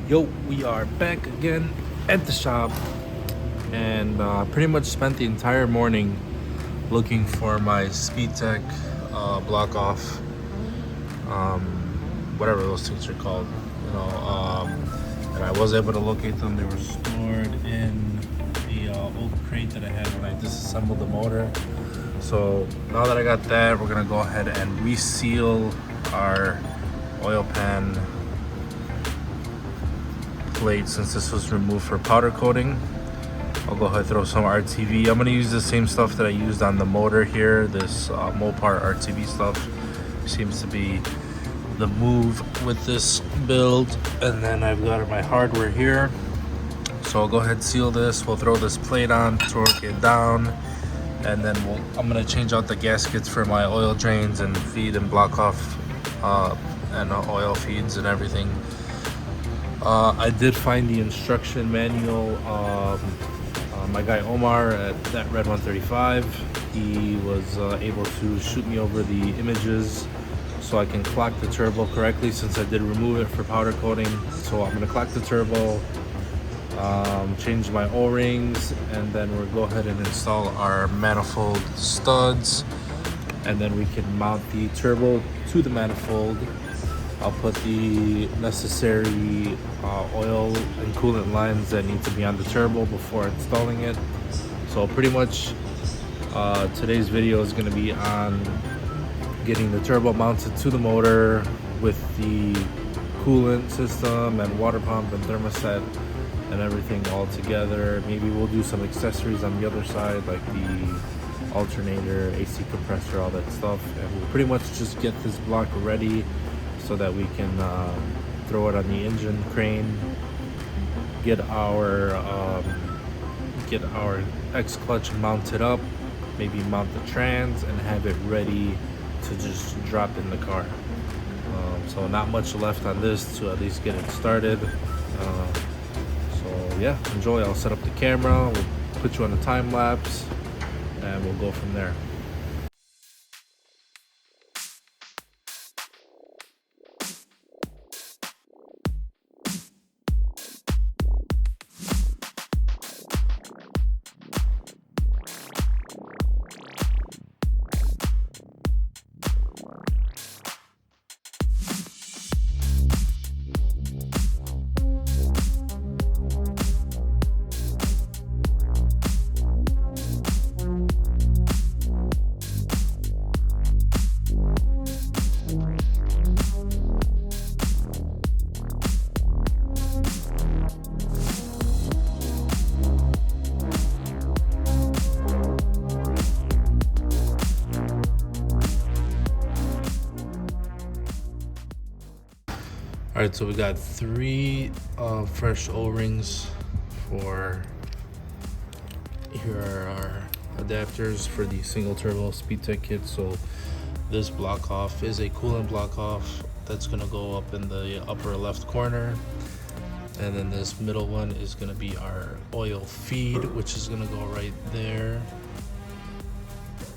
Yo, we are back again at the shop, and pretty much spent the entire morning looking for my Speedtech block off, whatever those things are called, and I was able to locate them. They were stored in the old crate that I had when I disassembled the motor. So now that I got that, we're gonna go ahead and reseal our oil pan plate since this was removed for powder coating. I'll go ahead and throw some RTV. I'm gonna use the same stuff that I used on the motor here. This Mopar RTV stuff seems to be the move with this build. And then I've got my hardware here. So I'll go ahead and seal this. We'll throw this plate on, torque it down, and then I'm gonna change out the gaskets for my oil drains and feed and block off and oil feeds and everything. I did find the instruction manual. My guy Omar at that Red 135, he was able to shoot me over the images so I can clock the turbo correctly, since I did remove it for powder coating. So I'm gonna clock the turbo, change my O-rings, and then we'll go ahead and install our manifold studs, and then we can mount the turbo to the manifold. I'll put the necessary oil and coolant lines that need to be on the turbo before installing it. So pretty much today's video is going to be on getting the turbo mounted to the motor with the coolant system and water pump and thermostat and everything all together. Maybe we'll do some accessories on the other side, like the alternator, AC compressor, all that stuff, and we'll pretty much just get this block ready so that we can throw it on the engine crane, get our X clutch mounted up, maybe mount the trans, and have it ready to just drop in the car. So not much left on this to at least get it started. So yeah, enjoy. I'll set up the camera, we'll put you on a time lapse, and we'll go from there. All right, so we got 3 fresh O-rings for, here are our adapters for the single turbo Speedtech kit. So this block off is a coolant block off that's gonna go up in the upper left corner. And then this middle one is gonna be our oil feed, which is gonna go right there.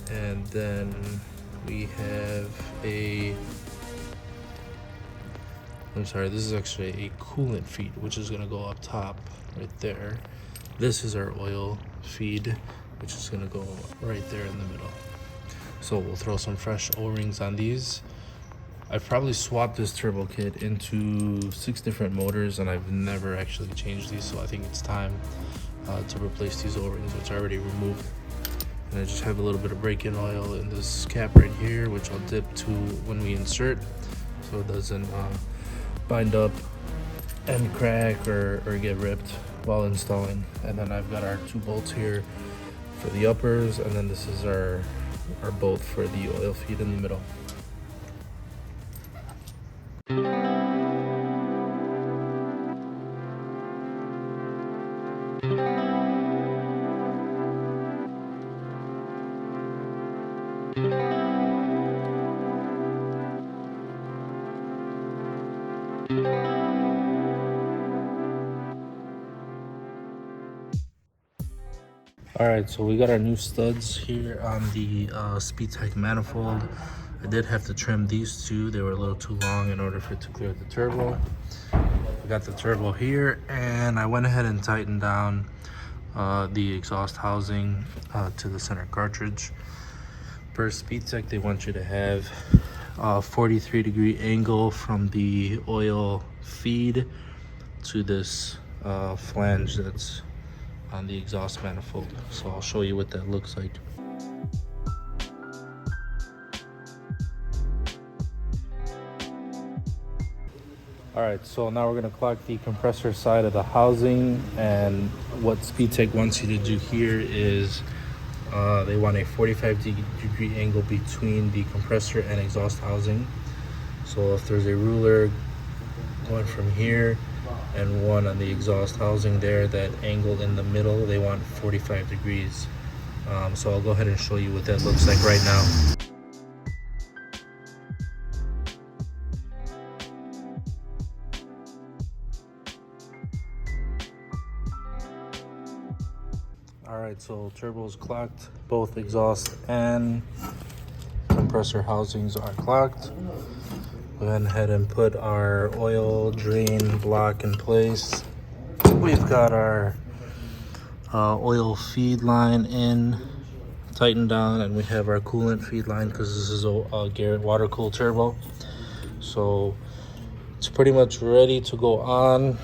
And then we have this is actually a coolant feed, which is gonna go up top right there. This is our oil feed, which is gonna go right there in the middle. So we'll throw some fresh O-rings on these. I've probably swapped this turbo kit into 6 different motors, and I've never actually changed these, so I think it's time to replace these O-rings, which I already removed. And I just have a little bit of break-in oil in this cap right here, which I'll dip to when we insert, so it doesn't bind up and crack or get ripped while installing. And then I've got our 2 bolts here for the uppers, and then this is our bolt for the oil feed in the middle. All right, so we got our new studs here on the Speedtech manifold. I did have to trim these 2. They were a little too long in order for it to clear the turbo. We got the turbo here, and I went ahead and tightened down the exhaust housing to the center cartridge. Per Speedtech, they want you to have a 43-degree angle from the oil feed to this flange that's on the exhaust manifold. So I'll show you what that looks like. Alright, so now we're going to clock the compressor side of the housing, and what Speedtech wants you to do here is they want a 45-degree angle between the compressor and exhaust housing. So if there's a ruler going from here and one on the exhaust housing there, that angle in the middle, they want 45 degrees. So I'll go ahead and show you what that looks like right now. Alright, so turbo's clocked. Both exhaust and compressor housings are clocked. Go ahead and put our oil drain block in place. We've got our oil feed line in, tightened down, and we have our coolant feed line because this is a Garrett water-cooled turbo. So it's pretty much ready to go on.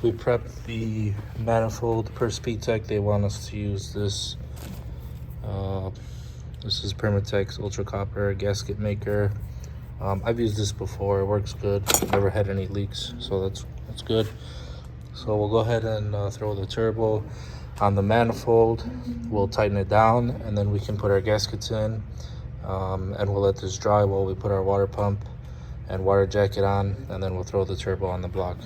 We prepped the manifold per Speedtech. They want us to use this. This is Permatex Ultra Copper gasket maker. I've used this before. It works good. Never had any leaks, so that's good. So we'll go ahead and throw the turbo on the manifold. We'll tighten it down, and then we can put our gaskets in, and we'll let this dry while we put our water pump and water jacket on, and then we'll throw the turbo on the block.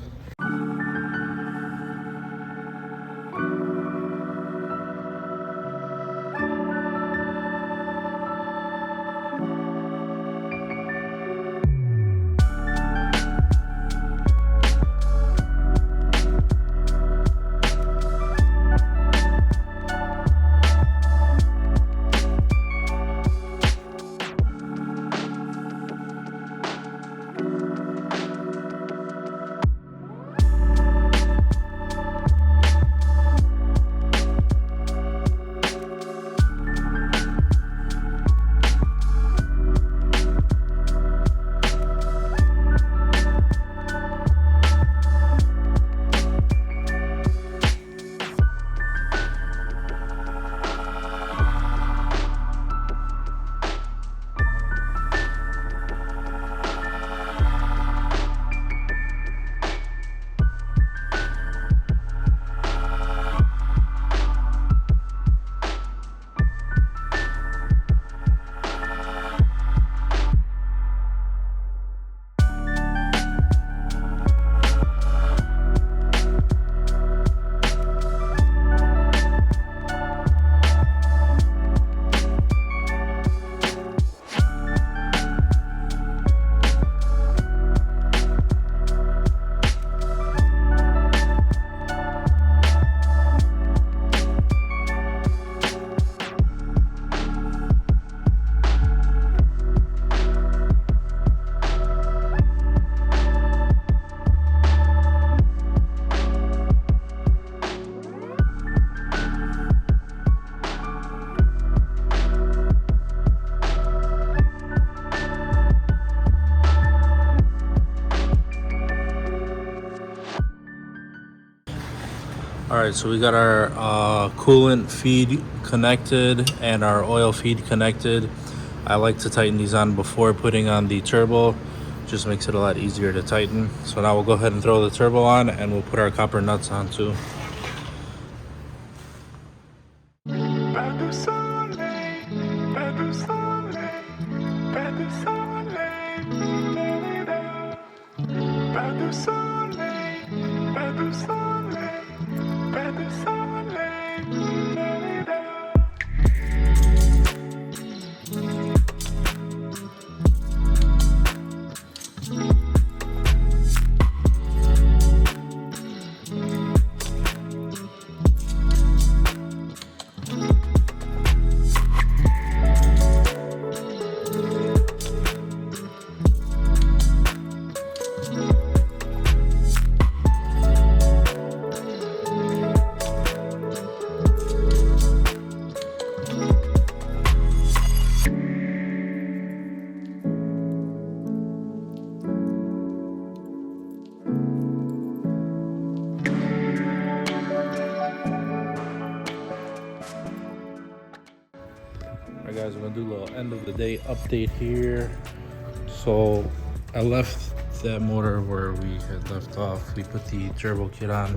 Alright, so we got our coolant feed connected and our oil feed connected. I like to tighten these on before putting on the turbo. Just makes it a lot easier to tighten. So now we'll go ahead and throw the turbo on, and we'll put our copper nuts on too. guys, I'm gonna do a little end of the day update here. So I left that motor where we had left off. We put the turbo kit on,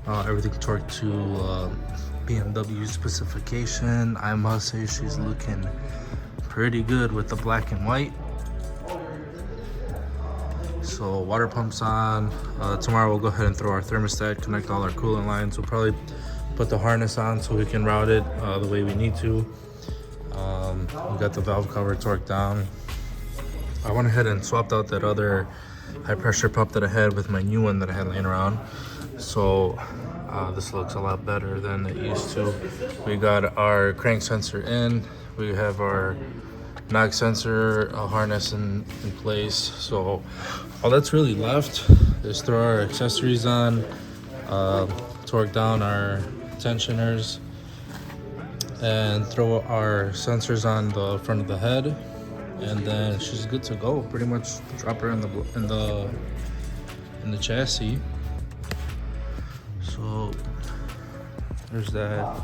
everything torqued to BMW specification. I must say she's looking pretty good with the black and white. So water pumps on. Tomorrow we'll go ahead and throw our thermostat, connect all our coolant lines. We'll probably put the harness on so we can route it the way we need to. We got the valve cover torqued down. I went ahead and swapped out that other high pressure pump that I had with my new one that I had laying around. So this looks a lot better than it used to. We got our crank sensor in. We have our knock sensor harness in place. So all that's really left is throw our accessories on, torque down our tensioners, and throw our sensors on the front of the head, and then she's good to go. Pretty much drop her in the chassis. So there's that.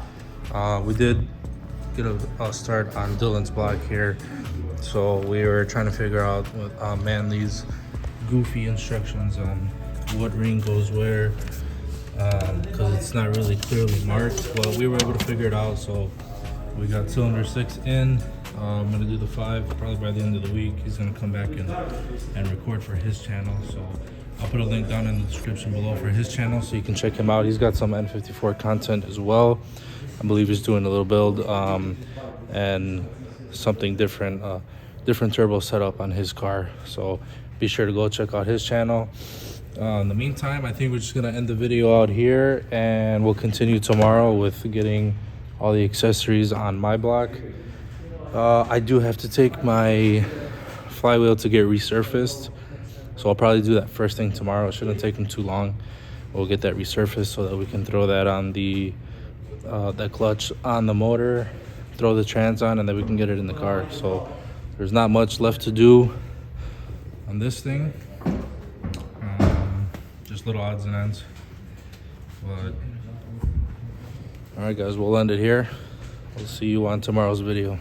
We did get a start on Dylan's block here, so we were trying to figure out what Manly's goofy instructions on what ring goes where, because it's not really clearly marked. Well, we were able to figure it out, so we got cylinder 6 in. I'm gonna do the 5 probably by the end of the week. He's gonna come back and record for his channel, so I'll put a link down in the description below for his channel so you can check him out. He's got some N54 content as well. I believe he's doing a little build and something different, different turbo setup on his car, so be sure to go check out his channel. In the meantime, I think we're just gonna end the video out here, and we'll continue tomorrow with getting all the accessories on my block. I do have to take my flywheel to get resurfaced, so I'll probably do that first thing tomorrow. It shouldn't take them too long. We'll get that resurfaced so that we can throw that on the that clutch on the motor, throw the trans on, and then we can get it in the car. So there's not much left to do on this thing, just little odds and ends. But all right guys, we'll end it here. We'll see you on tomorrow's video.